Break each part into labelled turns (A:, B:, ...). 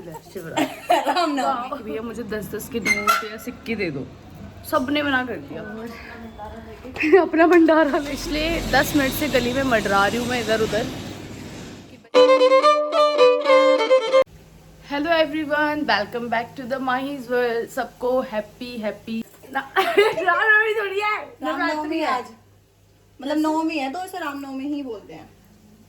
A: शिवरात्रि
B: रामनवमी।
A: भैया मुझे 10-10 के नोट या सिक्के दे दो, सबने मना कर दिया। अपना भंडारा पिछले 10 मिनट से गली में मंडरा रही हूँ मैं इधर उधर। Hello everyone, welcome back to the Mahi's world. सबको हैप्पी रामनवमी थोड़ी है,
B: रामनवमी आज मतलब नवमी है तो इसे रामनवमी ही बोलते हैं।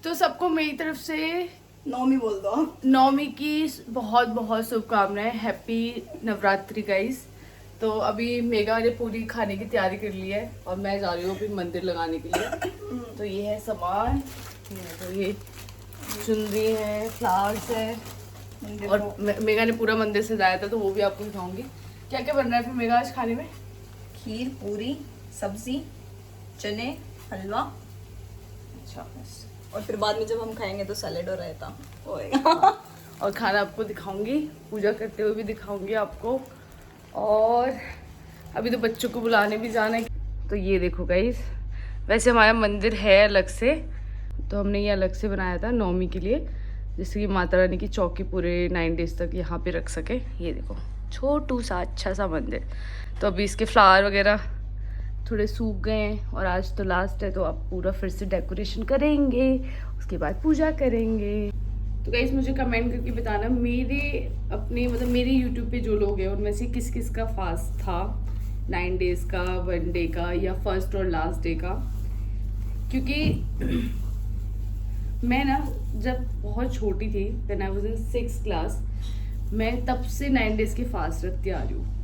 A: तो सबको मेरी तरफ से
B: नवमी बोल दो।
A: नवमी की बहुत बहुत शुभकामनाएं। Happy Navratri guys. तो अभी मेगा ने पूरी खाने की तैयारी कर ली है और मैं जा रही हूँ अभी मंदिर लगाने के लिए। तो ये है सामान, तो ये चुनरी है, फ्लावर्स है और मेगा ने पूरा मंदिर सजाया था तो वो भी आपको दिखाऊंगी। क्या क्या बन रहा है फिर मेगा आज खाने में?
B: खीर, पूरी, सब्जी, चने, हलवा।
A: अच्छा,
B: और फिर बाद में जब हम खाएंगे तो सैलेड और रायता होएगा।
A: और खाना आपको दिखाऊंगी, पूजा करते हुए भी दिखाऊंगी आपको। और अभी तो बच्चों को बुलाने भी जाना है। तो ये देखो गाइस, वैसे हमारा मंदिर है अलग से, तो हमने ये अलग से बनाया था नवमी के लिए, जिससे कि माता रानी की चौकी पूरे 9 डेज तक यहाँ पे रख सके। ये देखो छोटू सा अच्छा सा मंदिर। तो अभी इसके फ्लावर वगैरह थोड़े सूख गए हैं और आज तो लास्ट है, तो अब पूरा फिर से डेकोरेशन करेंगे, उसके बाद पूजा करेंगे। तो गाइस मुझे कमेंट करके बताना मेरे अपने मतलब मेरे यूट्यूब पे जो लोग हैं उनमें से किस किस का फास्ट था, 9 डेज का, 1 डे का या फर्स्ट और लास्ट डे का। क्योंकि मैं ना जब बहुत छोटी थी, when I was in 6th class, मैं तब से 9 डेज के फास्ट रखती आ रही हूँ।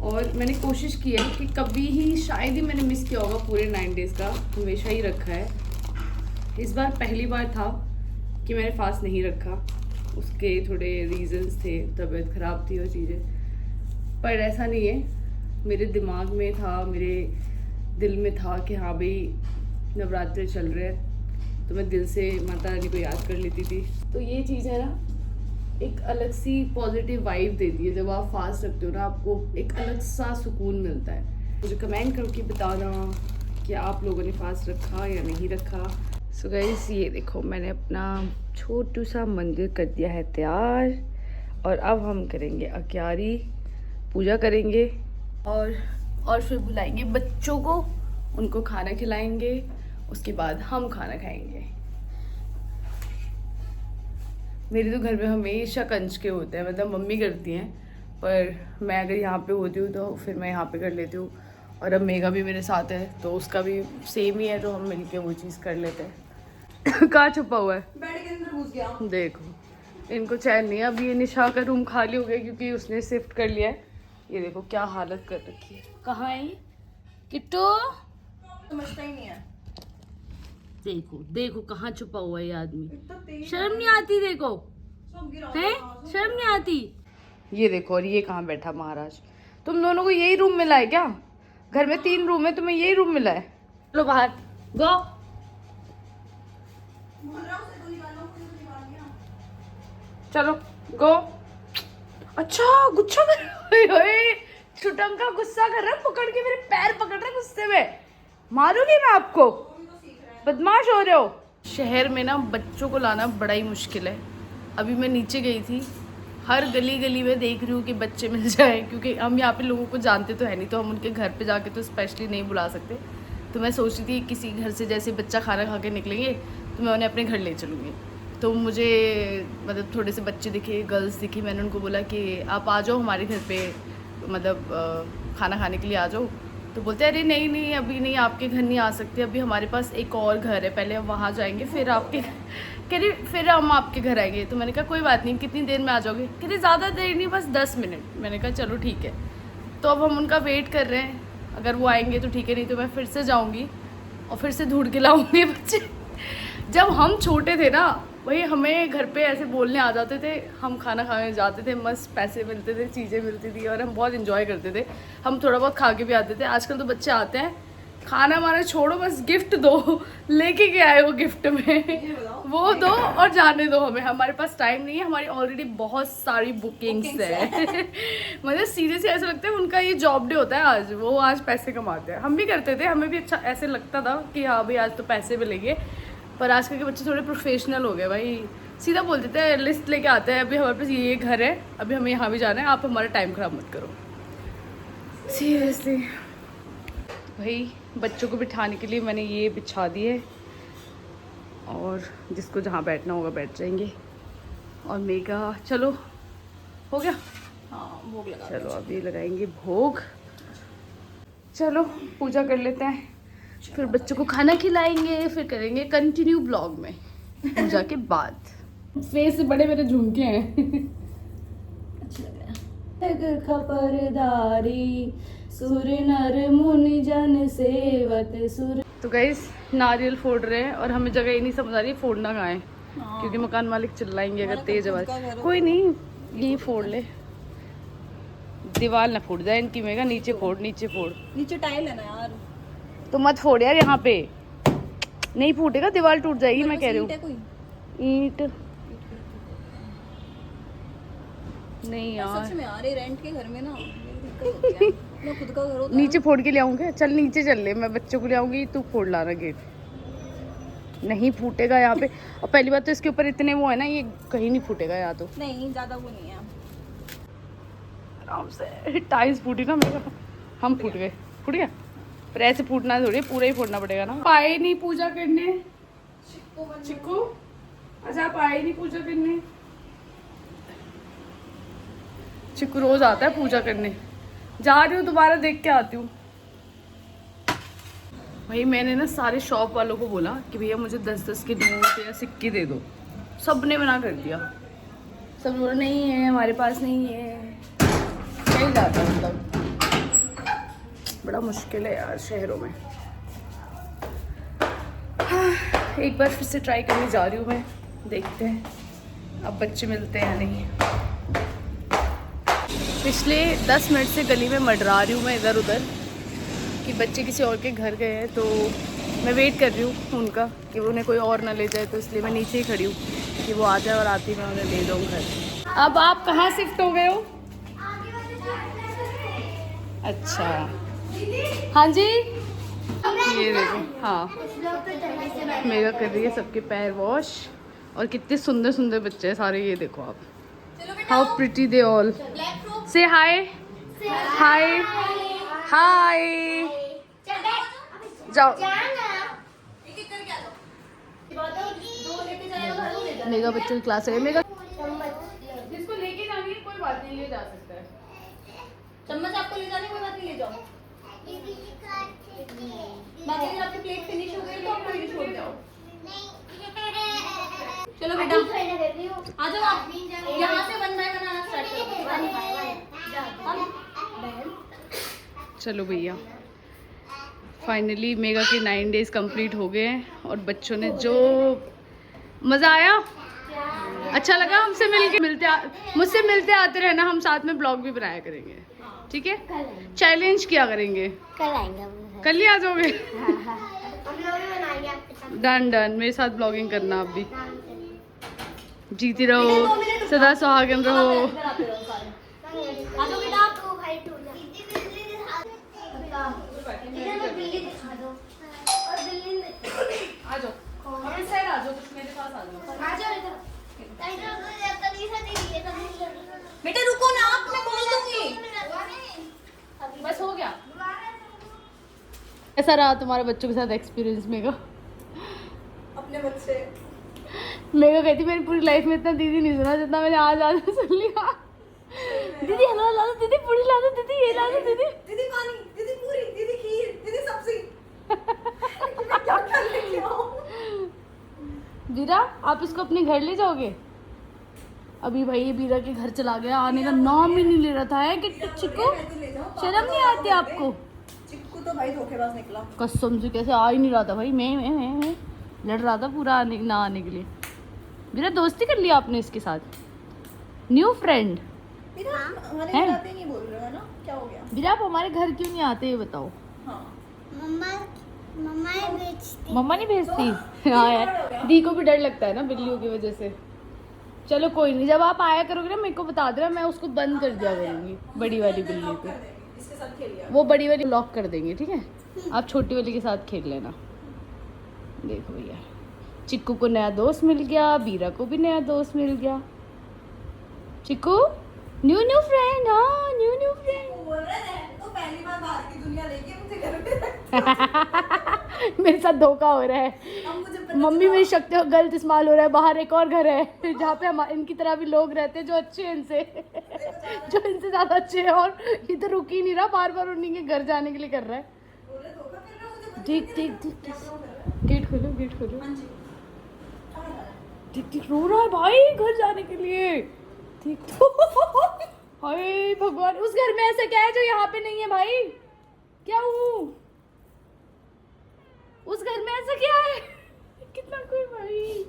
A: और मैंने कोशिश की है कि कभी ही शायद ही मैंने मिस किया होगा पूरे 9 डेज का, हमेशा ही रखा है। इस बार पहली बार था कि मैंने फास्ट नहीं रखा। उसके थोड़े रीजंस थे, तबीयत ख़राब थी और चीज़ें, पर ऐसा नहीं है। मेरे दिमाग में था, मेरे दिल में था कि हाँ भाई नवरात्रि चल रहे हैं, तो मैं दिल से माता रानी को याद कर लेती थी। तो ये चीज़ है ना, एक अलग सी पॉजिटिव वाइब देती है। जब आप फास्ट रखते हो ना, आपको एक अलग सा सुकून मिलता है। मुझे कमेंट करके बताना कि आप लोगों ने फास्ट रखा या नहीं रखा। सो गाइस ये देखो, मैंने अपना छोटू सा मंदिर कर दिया है तैयार और अब हम करेंगे अक्यारी, पूजा करेंगे और फिर बुलाएंगे बच्चों को, उनको खाना खिलाएंगे, उसके बाद हम खाना खाएंगे। मेरे तो घर में हमेशा कंचके होते हैं, मतलब मम्मी करती हैं, पर मैं अगर यहाँ पे होती हूँ तो फिर मैं यहाँ पे कर लेती हूँ। और अब मेगा भी मेरे साथ है तो उसका भी सेम ही है, तो हम मिलके वो चीज़ कर लेते हैं। कहाँ छुपा हुआ है?
B: बेड के अंदर घुस गया।
A: देखो इनको चैन नहीं है। अब ये निशा का रूम खाली हो गया क्योंकि उसने शिफ्ट कर लिया है। ये देखो क्या हालत कर रखी है। कहाँ है ये किट्टू?
B: समझता ही नहीं है।
A: देखो देखो कहाँ छुपा हुआ है ये आदमी, शर्म नहीं आती? देखो है, शर्म नहीं आती? ये देखो, और ये कहाँ बैठा महाराज। तुम दोनों को यही रूम मिला है क्या? घर में 3 रूम है, तुम्हें यही रूम मिला है? चलो बाहर गो। चलो गो। अच्छा गुस्सा कर, छुटम का गुस्सा कर रहा है, पकड़ के मेरे पैर पकड़ रहा है गुस्से में। मारूंगी मैं आपको, बदमाश हो रहे हो। शहर में ना बच्चों को लाना बड़ा ही मुश्किल है। अभी मैं नीचे गई थी, हर गली गली में देख रही हूँ कि बच्चे मिल जाए, क्योंकि हम यहाँ पे लोगों को जानते तो है नहीं, तो हम उनके घर पे जाके तो स्पेशली नहीं बुला सकते। तो मैं सोच रही थी किसी घर से जैसे बच्चा खाना खा के निकलेंगे तो मैं उन्हें अपने घर ले चलूँगी। तो मुझे मतलब थोड़े से बच्चे दिखे, गर्ल्स दिखी, मैंने उनको बोला कि आप आ जाओ हमारे घर पे, मतलब खाना खाने के लिए आ जाओ। तो बोलते अरे नहीं नहीं अभी नहीं, आपके घर नहीं आ सकते, अभी हमारे पास एक और घर है, पहले हम वहाँ जाएंगे फिर आपके कह रही फिर हम आपके घर आएंगे। तो मैंने कहा कोई बात नहीं, कितनी देर में आ जाओगे? कह रही ज़्यादा देर नहीं, बस 10 मिनट। मैंने कहा चलो ठीक है। तो अब हम उनका वेट कर रहे हैं, अगर वो आएंगे तो ठीक है, नहीं तो मैं फिर से जाऊँगी और फिर से ढूंढ के लाऊंगी बच्चे। जब हम छोटे थे ना, वही हमें घर पे ऐसे बोलने आ जाते थे, हम खाना खाने जाते थे, मस्त पैसे मिलते थे, चीज़ें मिलती थी और हम बहुत इंजॉय करते थे। हम थोड़ा बहुत खा के भी आते थे। आजकल तो बच्चे आते हैं, खाना वाना छोड़ो, बस गिफ्ट दो, लेके के आए वो गिफ्ट में, वो दो और जाने दो हमें। हमारे पास टाइम नहीं है, हमारी ऑलरेडी बहुत सारी बुकिंग्स है। मतलब सीरियसली ऐसा लगता है उनका ये जॉब डे होता है आज, वो आज पैसे कमाते हैं। हम भी करते थे, हमें भी अच्छा ऐसे लगता था कि हाँ भाई आज तो पैसे मिलेंगे, पर आजकल के बच्चे थोड़े प्रोफेशनल हो गए भाई, सीधा बोल देते हैं, लिस्ट लेके आते हैं, अभी हमारे पास ये घर है, अभी हमें यहाँ भी जाना है, आप हमारा टाइम ख़राब मत करो। सीरियसली भाई, बच्चों को बिठाने के लिए मैंने ये बिछा दिए और जिसको जहाँ बैठना होगा बैठ जाएंगे। और मेगा चलो हो गया,
B: हाँ भोग लगा।
A: चलो अभी लगाएंगे भोग। चलो पूजा कर लेते हैं, फिर बच्चों को खाना खिलाएंगे, फिर करेंगे कंटिन्यू ब्लॉग में पूजा के बाद। फेस से बड़े मेरे झुमके हैं।
B: अच्छे लग रहे हैं। खबरदारी सुर नर मुनि जन सेवत सुर।
A: तो गाइस नारियल फोड़ रहे हैं और हमें जगह ही नहीं समझ आ रही फोड़ना कहाँ है,
B: हाँ।
A: क्योंकि मकान मालिक चिल्लाएंगे अगर
B: हमारा
A: तेज
B: खुद
A: आवाज।
B: का घर हो।
A: कोई नहीं, यही फोड़ ले, दीवार ना फूट जाए इनकी। मेगा नीचे फोड़, नीचे फोड़।
B: नीचे टाइल है ना यार।
A: तो मत फोड़ यार, यहाँ पे नहीं फूटेगा, दीवार टूट जाएगी। मैं कह रही
B: ईंट है कोई?
A: हूँ ईंट नहीं यार,
B: सच में यार ये रेंट के घर में ना मेरी दिक्कत होती है। मैं खुद का घर होता
A: नीचे फोड़ के ले आऊंगे। चल नीचे चल ले, मैं बच्चों को ले आऊंगी, तू फोड़ लाना गेट। नहीं फूटेगा यहाँ पे, और पहली बात तो इसके ऊपर इतने वो है ना, ये कहीं नहीं फूटेगा यहाँ तो।
B: नहीं ज्यादा वो नहीं है।
A: आराम से। टाइल्स फूटी ना मेरा, हम फूट गए। फूट गया, पर ऐसे फूटना थोड़ी, पूरा ही फोड़ना पड़ेगा ना। पाए नहीं पूजा करने चिक्कू, अच्छा आप आए नहीं पूजा करने। चिक्कू रोज आता है पूजा करने। जा रही हूँ, दोबारा देख के आती हूँ। भाई मैंने ना सारे शॉप वालों को बोला कि भैया मुझे 10-10 के नोट या सिक्के दे दो, सब ने मना कर दिया। सब बोला नहीं है हमारे पास, नहीं है। नहीं जाता, मतलब बड़ा मुश्किल है यार शहरों में। हाँ, एक बार फिर से ट्राई करने जा रही हूँ मैं, देखते हैं अब बच्चे मिलते हैं या नहीं। पिछले 10 मिनट से गली में मंडरा रही हूँ मैं इधर उधर कि बच्चे किसी और के घर गए हैं, तो मैं वेट कर रही हूँ उनका कि वो उन्हें कोई और ना ले जाए, तो इसलिए मैं नीचे ही खड़ी हूँ कि वो आ जाए और आती मैं उन्हें ले जाऊँ घर। अब आप कहाँ शिफ्ट हो गए हो? अच्छा हाँ जी, ये देखो। हाँ मेगा कर रही है सबके पैर वॉश, और कितने सुंदर सुंदर बच्चे हैं सारे, ये देखो आप। How pretty they all. से हाय, हाय हाय। जाओ, मेगा बच्चों की क्लास है। मेगा जिसको लेके जानी है कोई बात नहीं, ले जा सकता है।
B: चम्मच आपको ले जाने कोई बात नहीं, ले जाओ। बाकी अगर आपकी प्लेट फिनिश हो गई तो आप प्लेट छोड़ जाओ। चलो बेटा आ जाओ, आप यहाँ से 1 बाय 1 आना स्टार्ट करो।
A: चलो भैया, फाइनली मेगा के 9 डेज कंप्लीट हो गए हैं, और बच्चों ने जो मज़ा आया, अच्छा लगा हमसे मिलके। मुझसे मिलते आते रहना, हम साथ में ब्लॉग भी बनाया करेंगे, ठीक है? चैलेंज किया करेंगे।
C: कल आएंगे,
A: कल ही आ जाओगे?
C: हम लोग भी बनाएंगे आपके साथ।
A: डन डन, मेरे साथ ब्लॉगिंग करना आप भी। जीती रहो, सदा सुहागन रहो।
B: आ जाओ बेटा आप।
C: तो भाई टूट जा। बिल्ली दिखा दो, और बिल्ली
A: आ जाओ, इस साइड आ जाओ, मेरे पास आ जाओ।
C: आ जाओ इधर।
B: बेटा रुको ना, आप मैं खोल दूंगी।
A: बस हो गया। कैसा रहा तुम्हारे बच्चों के साथ एक्सपीरियंस मेगा?
B: अपने बच्चे
A: मेगा कहती मैंने पूरी लाइफ में इतना दीदी नहीं सुना जितना मैंने आज सुन लिया। दीदी हलवा ला दो, दीदी पूरी ला दो, दीदी ये ला दो, दीदी
B: दीदी पानी, दीदी पूरी, दीदी खीर, दीदी सब्जी। मैं क्या कर लेके आऊं?
A: बीरा आप इसको अपने घर ले जाओगे? अभी भाई ये बीरा के घर चला गया, आने का नाम ही नहीं ले रहा था। है कि चिक्कू शर्म नहीं आती आपको?
B: चिक्कू तो भाई धोखेबाज निकला।
A: कसम से कैसे आ ही नहीं रहा था भाई, मैं लड़ रहा था पूरा ना आने के लिए। बीरा दोस्ती कर लिया आपने इसके साथ, न्यू फ्रेंड।
B: मेरा हमारे
A: हैं?
B: घर आते नहीं बोल रहे हो ना, क्या हो गया?
A: बीरा आप हमारे घर क्यों नहीं आते ये बताओ?
B: हाँ
C: मम्मा ही बेचती।
A: मम्मा नहीं भेजती? हाँ यार, दी को भी डर लगता है ना बिल्लियों की वजह से। चलो कोई नहीं, जब आप आया करोगे ना मेरे को बता देना, मैं उसको बंद कर दिया करूँगी, बड़ी वाली बिल्ली को।
B: इसके साथ खेल लिया।
A: वो बड़ी वाली लॉक कर देंगे, ठीक है? आप छोटी वाली के साथ खेल लेना। देखो भैया चिक्कू को नया दोस्त मिल गया, बीरा को भी नया दोस्त मिल गया। चिक्कू न्यू फ्रेंड, हाँ न्यू फ्रेंड।
C: बोल रहे हैं तो पहली बार बाहर की दुनिया लेके मुझे घर पे
A: मेरे साथ धोखा हो रहा है।
C: अब मुझे पता
A: मम्मी मेरी शक्तियों का गलत इस्तेमाल हो रहा है। बाहर एक और घर है जहाँ पे हम इनकी तरह भी लोग रहते हैं जो अच्छे हैं इनसे, जो इनसे ज्यादा अच्छे हैं, और ये तो रुक ही नहीं रहा, बार बार उन्हीं के घर जाने के लिए कर रहा है।
C: बोल रहे धोखा कर रहा मुझे
A: देख देख देख, गेट खोलो गेट खोलो। देख देख रो रहा है भाई घर जाने के लिए। देख तो हाय भगवान, उस घर में ऐसा क्या है जो यहाँ पे नहीं है भाई? क्या हूँ उस घर में ऐसा क्या है? कितना कोई भाई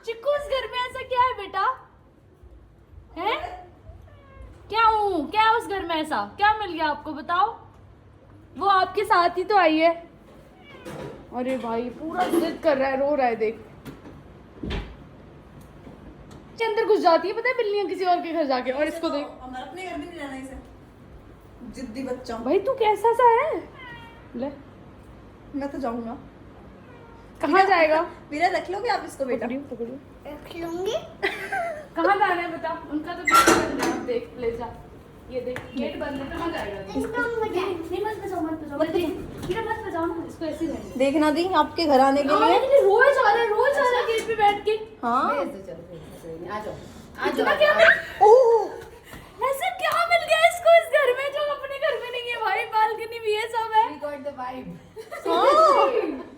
A: चिक्कू उस घर में ऐसा क्या है बेटा? है क्या हूँ क्या है उस घर में ऐसा? क्या मिल गया आपको बताओ? वो आपके साथ ही तो आई है। अरे भाई पूरा जिद कर रहा है, रो रहा है। देख के अंदर घुस जाती है, पता है बिल्लियां किसी और के घर जाके। और इसको देख,
C: हमारा अपने घर में नहीं रहना इसे, जिद्दी बच्चा हूँ।
A: भाई तू कैसा सा है? ले
C: मैं तो जाऊंगा।
A: कहाँ जाएगा?
C: मेरा रख लोगे आप इसको बेटा?
A: पकड़ियो पकड़ियो।
C: रख लूंगी।
A: कहाँ जाना है बता? उनका तो गेट बंद है, देख ले जा। ये देख गेट बंद है, कहाँ जाएगा? नहीं मत बजाओ मत बजाओ, मत बजाओ ना, इसको ऐसे ही रहने दे।
C: देखना दी आपके घर आने के लिए।
A: लेकिन रोज आ रहा है गेट पे बैठ के।
C: हाँ
A: इतना क्या
C: ओह
A: ऐसा क्या मिल गया इसको इस घर में जो अपने घर में नहीं है भाई? बालकनी भी है, सब है।
C: हाँ,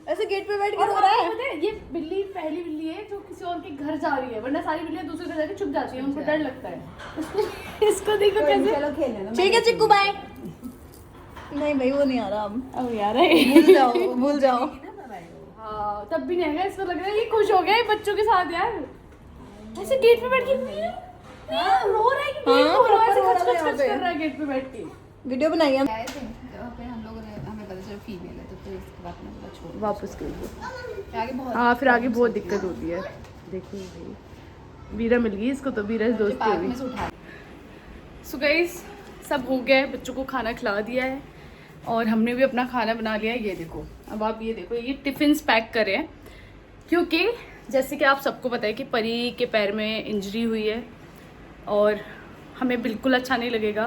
C: ऐसे गेट पे बैठ के रो रहा है।
A: पता है ये बिल्ली पहली बिल्ली है जो किसी और के घर जा रही है, वरना सारी बिल्लियां दूसरे घर जाके छुप जाती है, उनको डर लगता है। इसको देखो कैसे।
C: ठीक है चिक्कू बाय। नहीं भाई वो नहीं आ रहा अब।
A: अब यार
C: भूल जाओ।
A: हाँ तब भी नहीं आएगा। इसको लग रहा है ये खुश हो गया है बच्चों के साथ यार। ऐसे गेट पे बैठ के रो रहा है कि
C: हाँ,
A: रो रहा है, ऐसे
C: रो रहा
A: खच
C: है
A: खच
C: यहाँ
A: खच
C: पे।
A: कर रहा है गेट पे बैठ के।
C: वीडियो बनाई हम।
D: आए थे जहाँ पे हम लोगों ने हमें पता चला फीमेल है तो इसके बाद में बोला छोड़
A: वापस कर दो।
D: आगे बहुत
A: हाँ फिर आगे बहुत दिक्कत होती है। देखो भाई बीरा मिल गई इसको, तो बीरा दोस्त
D: पार्क
A: हुई।
D: में से उठा
A: सो गाइस सब हो गया है, बच्चों को खाना खिला दिया है और हमने भी अपना खाना बना लिया है। ये देखो, अब आप ये देखो, ये टिफिन्स पैक करे हैं क्योंकि जैसे कि आप सबको पता है कि परी के पैर में इंजरी हुई है और हमें बिल्कुल अच्छा नहीं लगेगा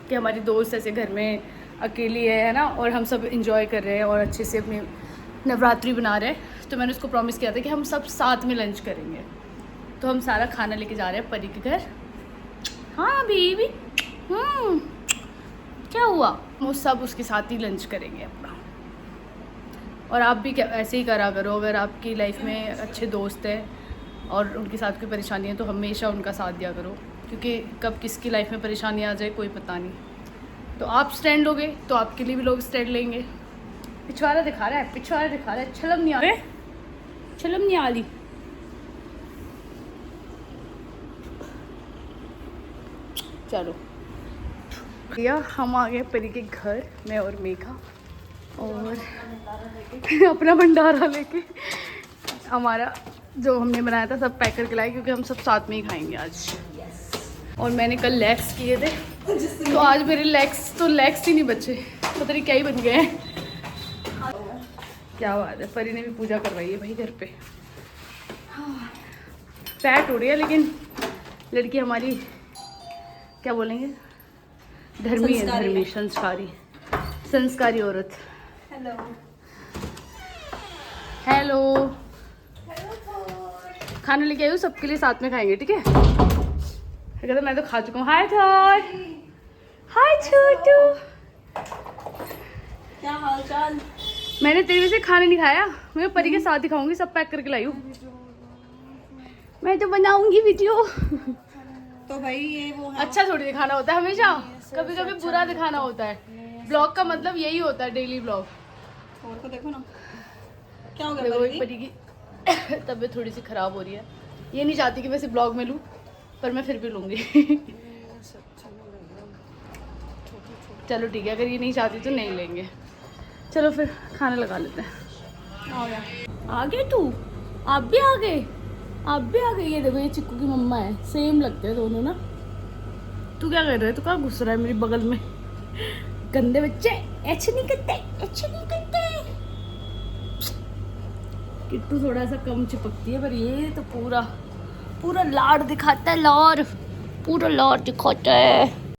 A: कि हमारी दोस्त ऐसे घर में अकेली है ना, और हम सब इंजॉय कर रहे हैं और अच्छे से अपनी नवरात्रि बना रहे हैं। तो मैंने उसको प्रॉमिस किया था कि हम सब साथ में लंच करेंगे, तो हम सारा खाना लेके जा रहे हैं परी के घर। हाँ बेबी क्या हुआ? वो सब उसके साथ ही लंच करेंगे अपना। और आप भी क्या ऐसे ही करा करो, अगर आपकी लाइफ में अच्छे दोस्त हैं और उनके साथ कोई परेशानी है तो हमेशा उनका साथ दिया करो, क्योंकि कब किसकी लाइफ में परेशानी आ जाए कोई पता नहीं। तो आप स्टैंड लोगे तो आपके लिए भी लोग स्टैंड लेंगे। पिछवाड़ा दिखा रहा है, पिछवाड़ा दिखा रहा है, छलम नहीं आ रही, छलम नहीं आ रही। चलो भैया हम आ गए परी के घर, मैं और मेघा, और अपना भंडारा लेके हमारा जो हमने बनाया था सब पैक करके लाए, क्योंकि हम सब साथ में ही खाएंगे आज। और मैंने कल लेग्स किए थे तो आज मेरे लेग्स ही नहीं बचे, पता नहीं क्या ही बन गए हैं। क्या बात है, परी ने भी पूजा करवाई है भाई घर पे। फैट हो रही है लेकिन लड़की हमारी क्या बोलेंगे, धर्मी है, धर्मी संस्कारी औरत।
C: हेलो
A: हेलो खाना लेके आई हूँ, सबके लिए साथ में खाएंगे, ठीक है? कहते मैं तो खा चुका हूँ। हाय थॉर, हाय छोटू,
C: क्या हाल चाल?
A: मैंने तेरे से खाना नहीं खाया, मैं परी के साथ ही खाऊंगी, सब पैक करके लाई हूँ। मैं तो बनाऊंगी वीडियो।
C: तो भाई ये वो है।
A: अच्छा थोड़ी दिखाना होता है हमेशा, कभी कभी बुरा दिखाना होता है। ब्लॉग का मतलब यही होता है, डेली ब्लॉग।
C: और को देखो ना क्या हो
A: देखो
C: गया
A: परी की तबीयत थोड़ी सी खराब हो रही है, ये नहीं चाहती कि मैं इसे ब्लॉग में लूँ, पर मैं फिर भी लूँगी। चलो ठीक है, अगर ये नहीं चाहती तो नहीं लेंगे। चलो फिर खाना लगा लेते हैं। आ गए तू? आप भी आ गए? आप भी आ गए? ये देखो ये चिक्कू की मम्मा है, सेम लगते हैं दोनों ना। तू क्या कर रहा है? तू कहाँ घुस रहा है मेरी बगल में? गंदे बच्चे, ऐसे नहीं करते, ऐसे नहीं करते। किट्टू थोड़ा सा कम चिपकती है, पर ये तो पूरा पूरा लाड़ दिखाता है, लाड़ पूरा लाड़ दिखाता है।